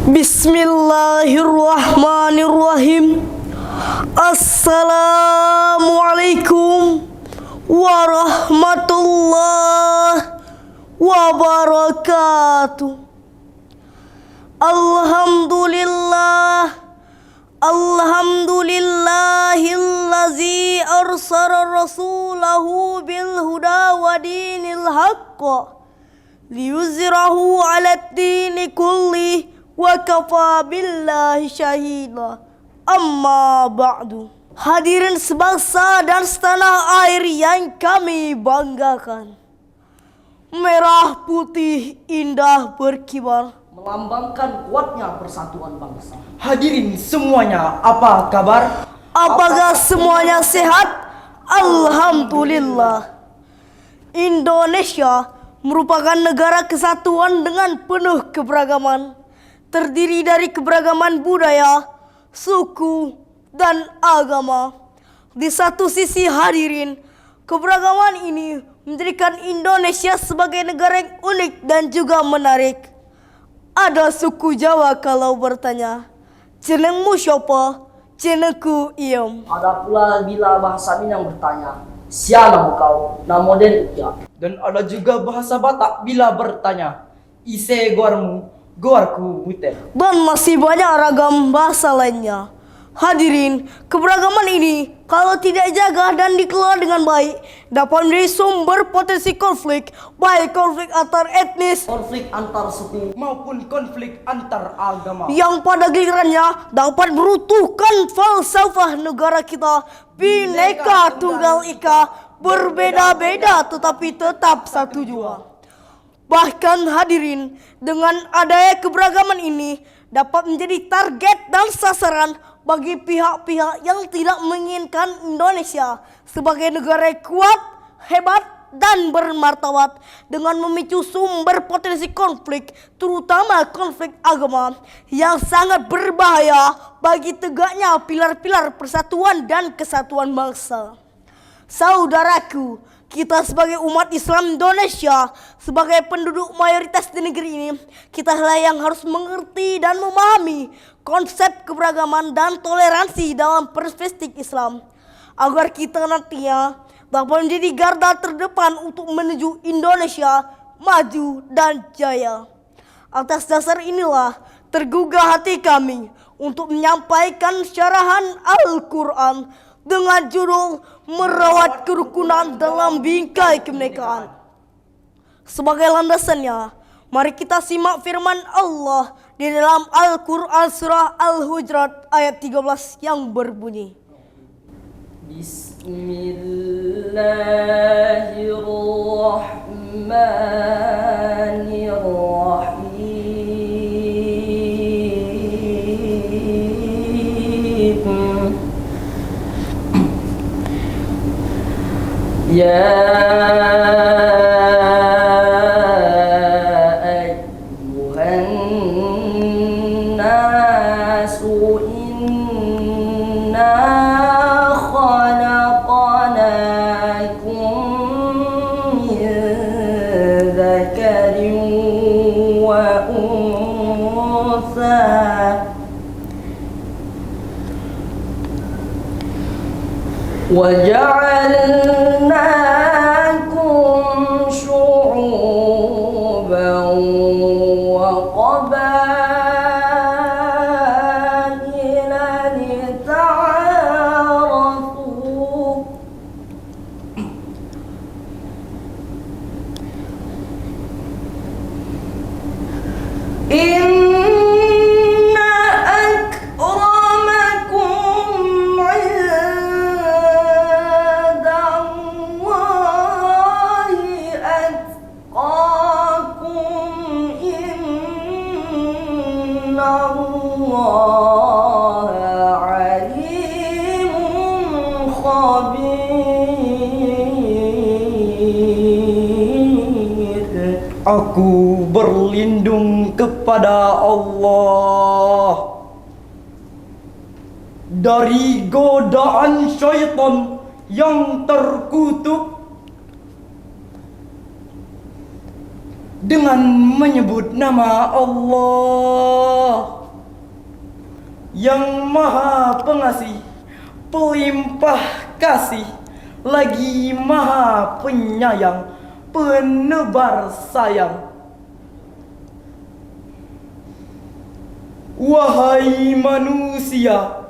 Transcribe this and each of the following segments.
Bismillahirrahmanirrahim. Assalamualaikum warahmatullahi wabarakatuh. Alhamdulillahillazi arsala rasulahu bil huda wa dinil haqq liyuzhirahu 'alad dini kulli wa kafa billahi syahida. Amma ba'du. Hadirin sebangsa dan setanah air yang kami banggakan, merah putih indah berkibar, melambangkan kuatnya persatuan bangsa. Hadirin semuanya, apa kabar? Apakah semuanya sehat? Alhamdulillah. Indonesia merupakan negara kesatuan dengan penuh keberagaman, terdiri dari keberagaman budaya, suku, dan agama. Di satu sisi hadirin, keberagaman ini menjadikan Indonesia sebagai negara yang unik dan juga menarik. Ada suku Jawa kalau bertanya, jenengmu siapa? Jenengku Iem. Ada pula bila bahasa Minang bertanya, siapa kau? Nama den ya. Dan ada juga bahasa Batak bila bertanya, ise goarmu, goarku butet. Dan masih banyak ragam bahasa lainnya. Hadirin, keberagaman ini kalau tidak dijaga dan dikelola dengan baik dapat menjadi sumber potensi konflik, baik konflik antar etnis, Konflik antar suku, Maupun konflik antar agama. yang pada gilirannya dapat meruntuhkan falsafah negara kita, Bhinneka Tunggal Ika, berbeda-beda tetapi tetap satu jua. Bahkan hadirin, dengan adanya keberagaman ini dapat menjadi target dan sasaran bagi pihak-pihak yang tidak menginginkan Indonesia sebagai negara yang kuat, hebat, dan bermartabat dengan memicu sumber potensi konflik, terutama konflik agama yang sangat berbahaya bagi tegaknya pilar-pilar persatuan dan kesatuan bangsa. Saudaraku, kita sebagai umat Islam Indonesia, sebagai penduduk mayoritas di negeri ini, kitalah yang harus mengerti dan memahami konsep keberagaman dan toleransi dalam perspektif Islam, agar kita nantinya dapat menjadi garda terdepan untuk menuju Indonesia maju dan jaya. Atas dasar inilah tergugah hati kami untuk menyampaikan syarahan Al-Quran dengan judul Merawat Kerukunan dalam Bingkai Kemerdekaan. Sebagai landasannya, mari kita simak firman Allah di dalam Al-Quran surah Al-Hujurat ayat 13 yang berbunyi, Bismillahirrahmanirrahim. Ya ayyuhan nasu inna khalaqnakum min dzakarin wa untha وجعلناكم شعوبا وقبائل لتعارفوا إن أكرمكم عند الله أتقاكم إن الله عليم خبير. Aku berlindung kepada Allah dari godaan syaitan yang terkutuk dengan menyebut nama Allah yang Maha Pengasih, Pelimpah Kasih, lagi Maha Penyayang, Penebar sayang. Wahai manusia,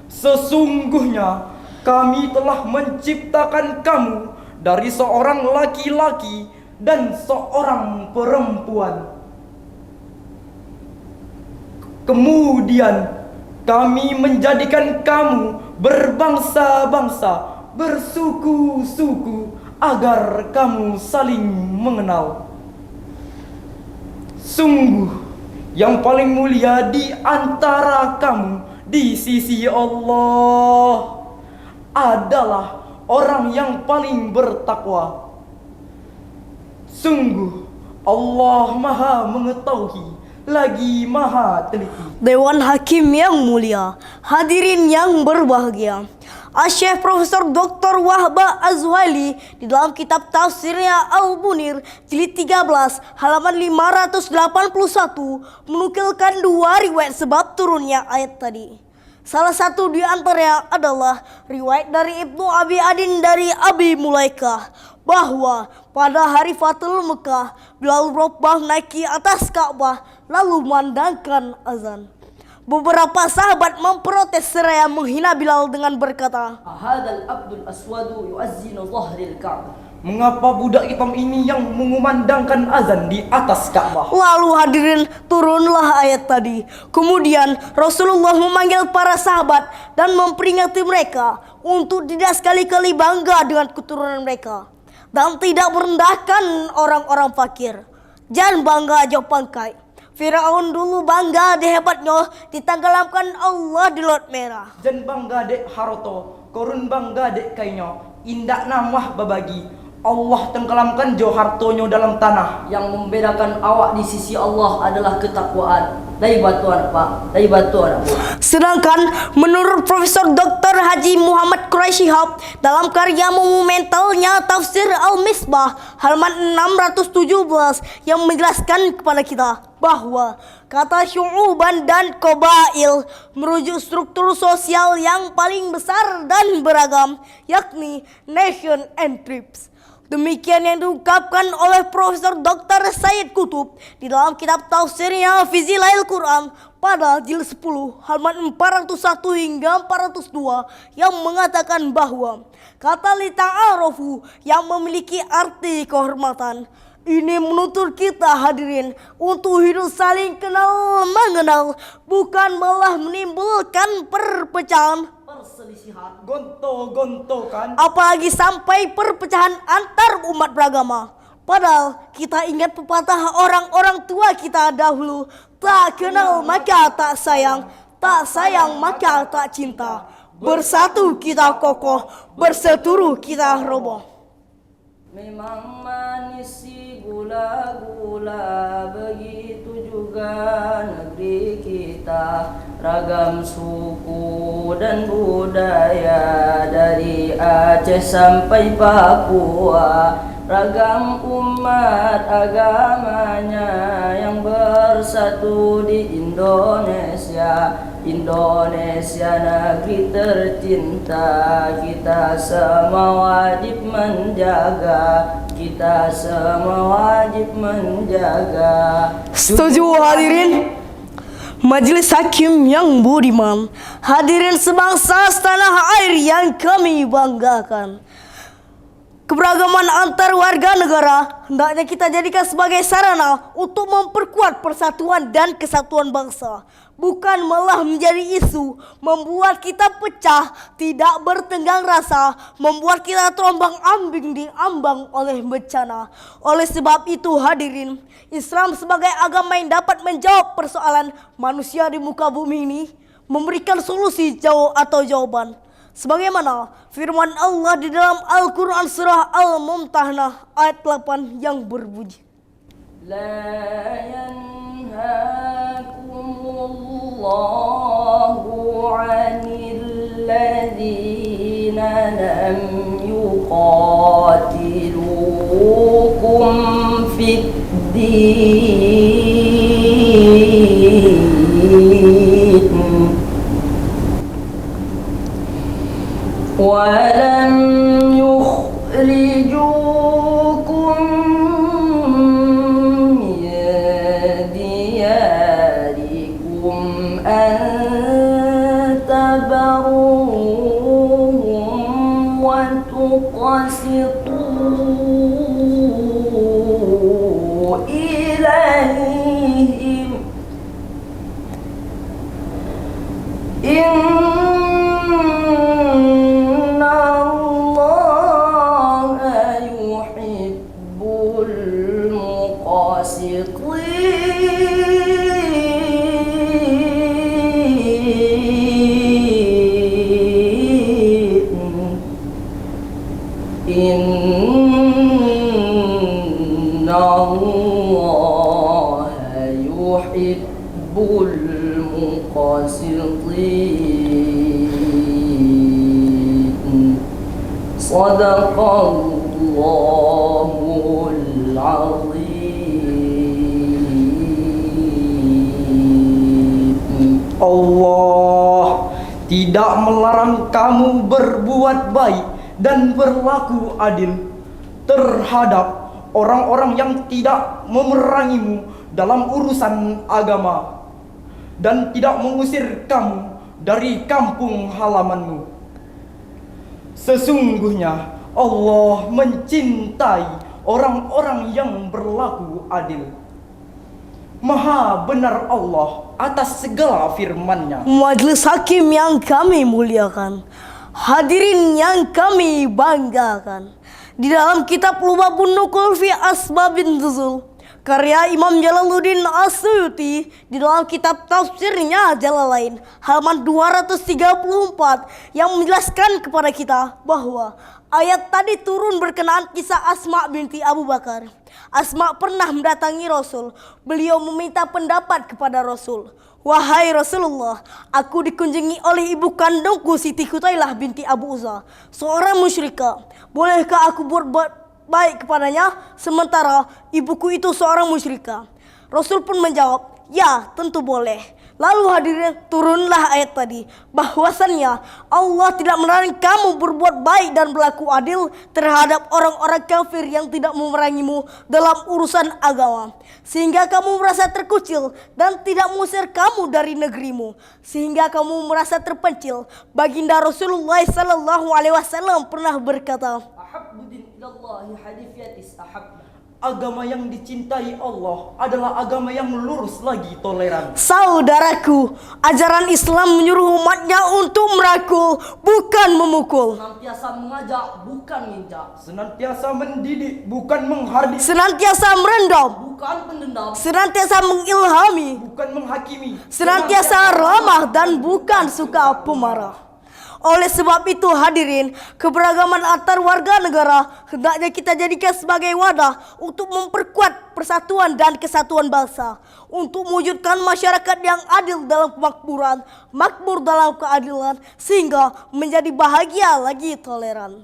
sesungguhnya kami telah menciptakan kamu dari seorang laki-laki dan seorang perempuan. Kemudian kami menjadikan kamu berbangsa-bangsa, bersuku-suku, agar kamu saling mengenal. Sungguh, yang paling mulia di antara kamu di sisi Allah adalah orang yang paling bertakwa. Sungguh, Allah Maha Mengetahui, lagi Maha Teliti. Dewan Hakim yang mulia, hadirin yang berbahagia. Syekh Profesor Dr. Wahbah Azwali di dalam kitab tafsirnya Al-Munir jilid 13 halaman 581 menukilkan dua riwayat sebab turunnya ayat tadi. Salah satu di antaranya adalah riwayat dari Ibnu Abi Adin dari Abi Mulaikah bahwa pada hari Fathul Mekah Bilal Rabbah naiki atas Ka'bah lalu memandangkan azan. Beberapa sahabat memprotes seraya menghina Bilal dengan berkata, Ahadal Abdul Aswadu yu'azzinu zahril Ka'bah. Mengapa budak hitam ini yang mengumandangkan azan di atas Ka'bah? Lalu hadirin turunlah ayat tadi. Kemudian Rasulullah memanggil para sahabat dan memperingati mereka untuk tidak sekali-kali bangga dengan keturunan mereka dan tidak merendahkan orang-orang fakir. Jangan bangga jauh pangkai. Firaun dulu bangga di hebatnya ditenggelamkan Allah di Laut Merah. Jan bangga dek haroto, korun bangga dek kainyo, indak namah babagi. Allah tenggelamkan jo hartonyo dalam tanah. Yang membedakan awak di sisi Allah adalah ketakwaan. Dari batuan Pak, dari batuan Abu. Sedangkan menurut Profesor Dr. Haji Muhammad Quraisy Shihab dalam karya monumentalnya Tafsir Al-Misbah halaman 617 yang menjelaskan kepada kita bahwa kata syu'uban dan qabail merujuk struktur sosial yang paling besar dan beragam, yakni nation and tribes. Demikian yang diungkapkan oleh Profesor Dr. Said Qutb di dalam kitab tafsirnya Fi Zilalil Quran pada jilid 10 halaman 401 hingga 402 yang mengatakan bahwa kata lita'arofu yang memiliki arti kehormatan ini menuntut kita hadirin untuk hidup saling kenal mengenal, bukan malah menimbulkan perpecahan, Perselisihan. Gonto-gonto kan? apalagi sampai perpecahan antar umat beragama. Padahal kita ingat pepatah orang-orang tua kita dahulu, tak kenal maka tak sayang maka tak cinta. Bersatu kita kokoh, berseteru kita roboh. Memang manis si gula-gula, begitu juga negeri kita. Ragam suku dan budaya dari Aceh sampai Papua. Ragam umat agamanya yang bersatu di Indonesia. Indonesia negeri tercinta, kita semua wajib menjaga. Kita semua wajib menjaga. Setuju hadirin? Majelis Hakim yang budiman, hadirin sebangsa setanah air yang kami banggakan. Keberagaman antar warga negara hendaknya kita jadikan sebagai sarana untuk memperkuat persatuan dan kesatuan bangsa, bukan malah menjadi isu membuat kita pecah, tidak bertenggang rasa, membuat kita terombang-ambing diambang oleh bencana. Oleh sebab itu hadirin, Islam sebagai agama yang dapat menjawab persoalan manusia di muka bumi ini, memberikan solusi atau jawaban. Sebagaimana firman Allah di dalam Al-Quran surah Al-Mumtahanah ayat 8 yang berbunyi, La yanhakumullahu 'anil ladzina lam yuqatilukum fid ولم يخرجوكم من دياركم أن تبروهم وتقسطوا إليهم إن الله يحب المقسطين إن الله يحب المقسطين صدق الله العظيم. Allah tidak melarang kamu berbuat baik dan berlaku adil terhadap orang-orang yang tidak memerangimu dalam urusan agama dan tidak mengusir kamu dari kampung halamanmu. Sesungguhnya Allah mencintai orang-orang yang berlaku adil. Maha benar Allah atas segala firman-Nya. Majelis hakim yang kami muliakan, hadirin yang kami banggakan, di dalam kitab Lubabun Nukul fi Asbabin Nuzul karya Imam Jalaluddin As-Suyuti, di dalam kitab tafsirnya Jalalain halaman 234 yang menjelaskan kepada kita bahwa ayat tadi turun berkenaan kisah Asma binti Abu Bakar. Asma pernah mendatangi Rasul. Beliau meminta pendapat kepada Rasul. Wahai Rasulullah, aku dikunjungi oleh ibu kandungku Siti Khutailah binti Abu Uzza, seorang musyrikah. Bolehkah aku berbuat baik kepadanya sementara ibuku itu seorang musyrikah? Rasul pun menjawab, ya tentu boleh. Lalu hadirin, turunlah ayat tadi bahwasannya Allah tidak melarang kamu berbuat baik dan berlaku adil terhadap orang-orang kafir yang tidak memerangimu dalam urusan agama, sehingga kamu merasa terkucil dan tidak mengusir kamu dari negerimu, sehingga kamu merasa terpencil. Baginda Rasulullah SAW pernah berkata, Ahabbudin ilallahi hadifiyatis ahabba. Agama yang dicintai Allah adalah agama yang lurus lagi toleran. saudaraku, ajaran Islam menyuruh umatnya untuk merangkul, bukan memukul. Senantiasa mengajak, bukan minta. Senantiasa mendidik, bukan menghardik. Senantiasa merendam, Bukan pendendam. senantiasa mengilhami, Bukan menghakimi. senantiasa ramah dan bukan suka pemarah. Oleh sebab itu hadirin, keberagaman antar warga negara hendaknya kita jadikan sebagai wadah untuk memperkuat persatuan dan kesatuan bangsa, untuk mewujudkan masyarakat yang adil dalam kemakmuran, makmur dalam keadilan, sehingga menjadi bahagia lagi toleran.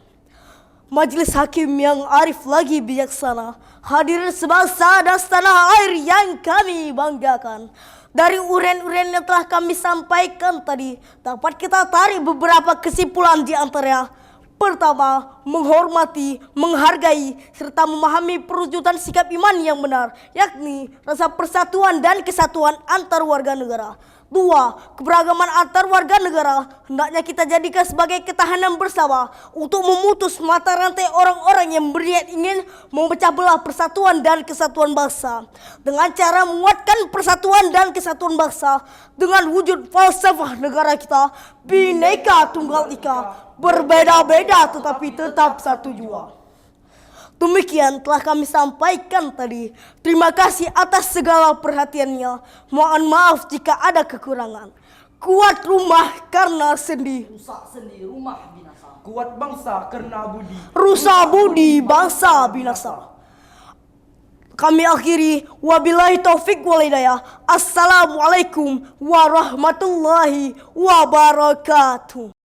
Majelis hakim yang arif lagi bijaksana, hadirin sebangsa dan setanah air yang kami banggakan. Dari uraian-uraian yang telah kami sampaikan tadi, dapat kita tarik beberapa kesimpulan di antaranya. Pertama, menghormati, menghargai, serta memahami perwujudan sikap iman yang benar, yakni rasa persatuan dan kesatuan antar warga negara. 2. Keberagaman antar warga negara hendaknya kita jadikan sebagai ketahanan bersama untuk memutus mata rantai orang-orang yang berniat ingin memecah belah persatuan dan kesatuan bangsa, dengan cara menguatkan persatuan dan kesatuan bangsa dengan wujud falsafah negara kita, Bhinneka Tunggal Ika, berbeda-beda tetapi tetap satu jua. Demikian telah kami sampaikan tadi. Terima kasih atas segala perhatiannya. Mohon maaf jika ada kekurangan. Kuat rumah karena sendi, Rusak sendi, rumah binasa. Kuat bangsa karena budi. rusak budi bangsa binasa. Kami akhiri, wabillahi taufik wal hidayah. Assalamualaikum warahmatullahi wabarakatuh.